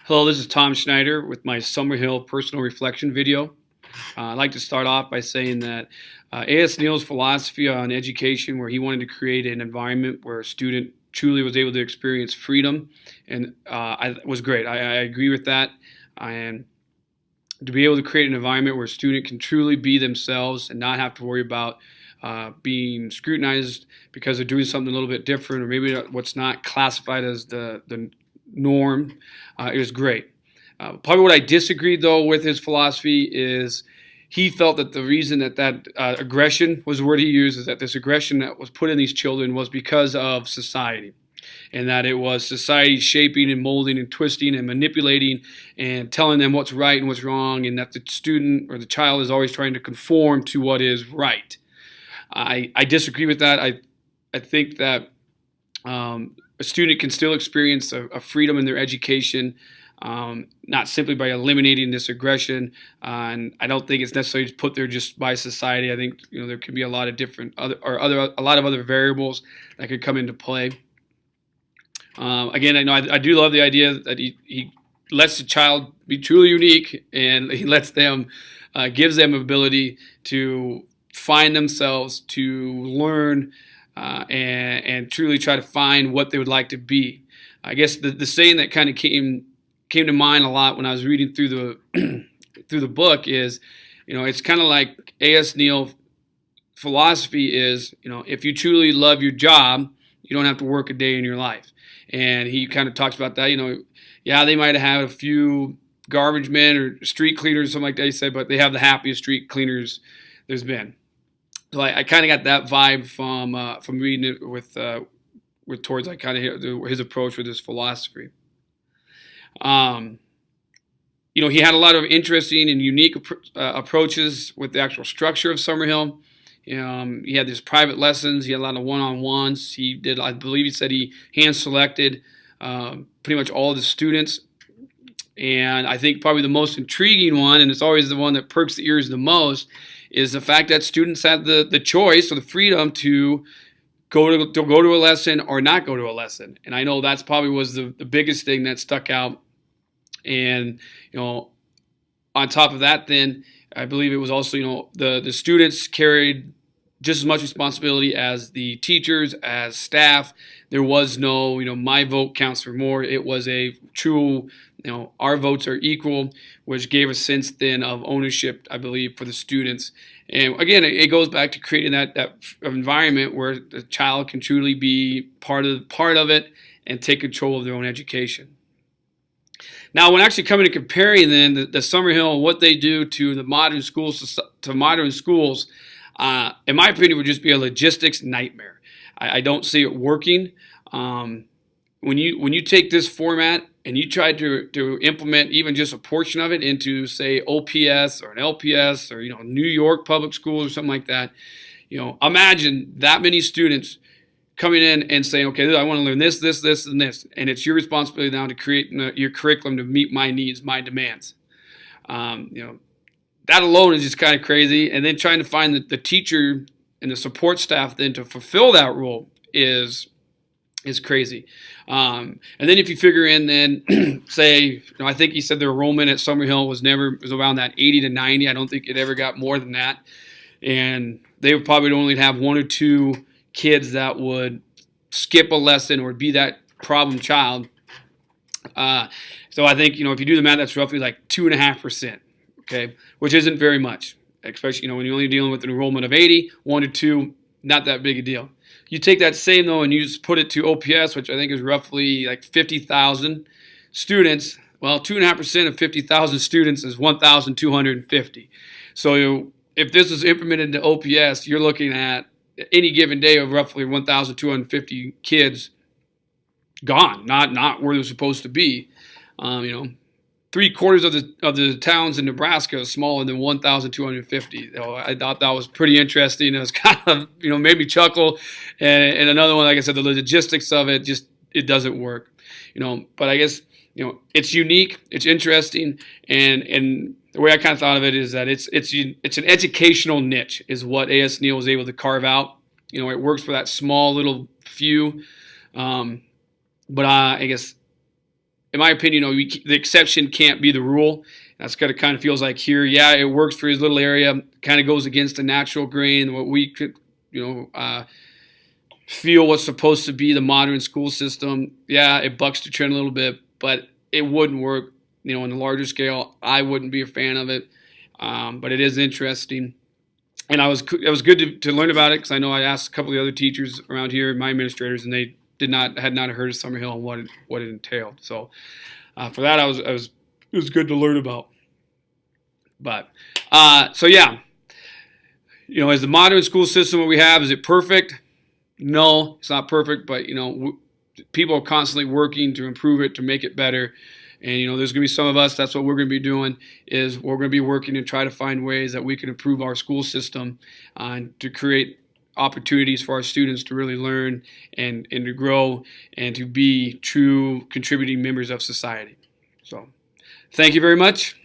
Hello, this is Tom Schneider with my Summerhill personal reflection video. I'd like to start off by saying that A.S. Neal's philosophy on education, where he wanted to create an environment where a student truly was able to experience freedom, and was great. I agree with that. And to be able to create an environment where a student can truly be themselves and not have to worry about being scrutinized because they're doing something a little bit different, or maybe what's not classified as the norm. It was great. Probably what I disagreed though with his philosophy is he felt that the reason that aggression was the word he used, is that this aggression that was put in these children was because of society, and that it was society shaping and molding and twisting and manipulating and telling them what's right and what's wrong, and that the student or the child is always trying to conform to what is right. I disagree with that. I think that a student can still experience a freedom in their education, not simply by eliminating this aggression. And I don't think it's necessarily put there just by society. I think there could be a lot of different a lot of other variables that could come into play. Again, I know I do love the idea that he lets the child be truly unique, and he lets them gives them ability to find themselves, to learn, and truly try to find what they would like to be. I guess the saying that kind of came to mind a lot when I was reading through the through the book is, it's kind of like A.S. Neal philosophy is, if you truly love your job, you don't have to work a day in your life. And he kind of talks about that. Yeah, they might have had a few garbage men or street cleaners or something like that, he said, but they have the happiest street cleaners there's been. So I kind of got that vibe from reading it with towards like kind of his approach with his philosophy. He had a lot of interesting and unique approaches with the actual structure of Summerhill. He had these private lessons. He had a lot of one-on-ones. He did, I believe, he said he hand-selected pretty much all of the students. And I think probably the most intriguing one, and it's always the one that perks the ears the most, is the fact that students had the choice or the freedom to go to a lesson or not go to a lesson. And I know that's probably was the biggest thing that stuck out. And on top of that, then I believe it was also the students carried just as much responsibility as the teachers, as staff. There was no my vote counts for more. It was a true our votes are equal, which gave a sense then of ownership, I believe, for the students. And again, it goes back to creating that environment where the child can truly be part of it and take control of their own education. Now, when actually coming to comparing then the Summerhill and what they do to the modern schools, in my opinion, would just be a logistics nightmare. I don't see it working. When you take this format and you try to implement even just a portion of it into, say, OPS or an LPS or New York public schools or something like that, imagine that many students coming in and saying, okay, I want to learn this, this, this, and this, and it's your responsibility now to create your curriculum to meet my needs, my demands. That alone is just kind of crazy. And then trying to find the teacher and the support staff then to fulfill that role is crazy. And then if you figure in then, say, I think he said the enrollment at Summerhill was around that 80 to 90. I don't think it ever got more than that. And they would probably only have one or two kids that would skip a lesson or be that problem child. So I think, if you do the math, that's roughly like 2.5%, okay, which isn't very much, especially, when you're only dealing with an enrollment of 80, 1 to 2, not that big a deal. You take that same, though, and you just put it to OPS, which I think is roughly like 50,000 students. Well, 2.5% of 50,000 students is 1,250. So if this is implemented into OPS, you're looking at any given day of roughly 1,250 kids gone, not where they're supposed to be. 3/4 of the towns in Nebraska is smaller than 1,250. I thought that was pretty interesting. It was kind of made me chuckle. And another one, like I said, the logistics of it it doesn't work. But I guess it's unique, it's interesting, and the way I kind of thought of it is that it's an educational niche is what A.S. Neal was able to carve out. It works for that small little few. But I guess in my opinion, the exception can't be the rule. That's what it kind of feels like here. Yeah, it works for his little area. Kind of goes against the natural grain, what we could, feel what's supposed to be the modern school system. Yeah, it bucks the trend a little bit, but it wouldn't work, in the larger scale. I wouldn't be a fan of it, but it is interesting. And it was good to learn about it, because I know I asked a couple of the other teachers around here, my administrators, and they had not heard of Summerhill and what it entailed. So for that, it was good to learn about. But so yeah, is the modern school system what we have, is it perfect? No, it's not perfect, but people are constantly working to improve it, to make it better. And there's going to be some of us. That's what we're going to be doing. Is we're going to be working to try to find ways that we can improve our school system, and to create opportunities for our students to really learn and to grow and to be true contributing members of society. So, thank you very much.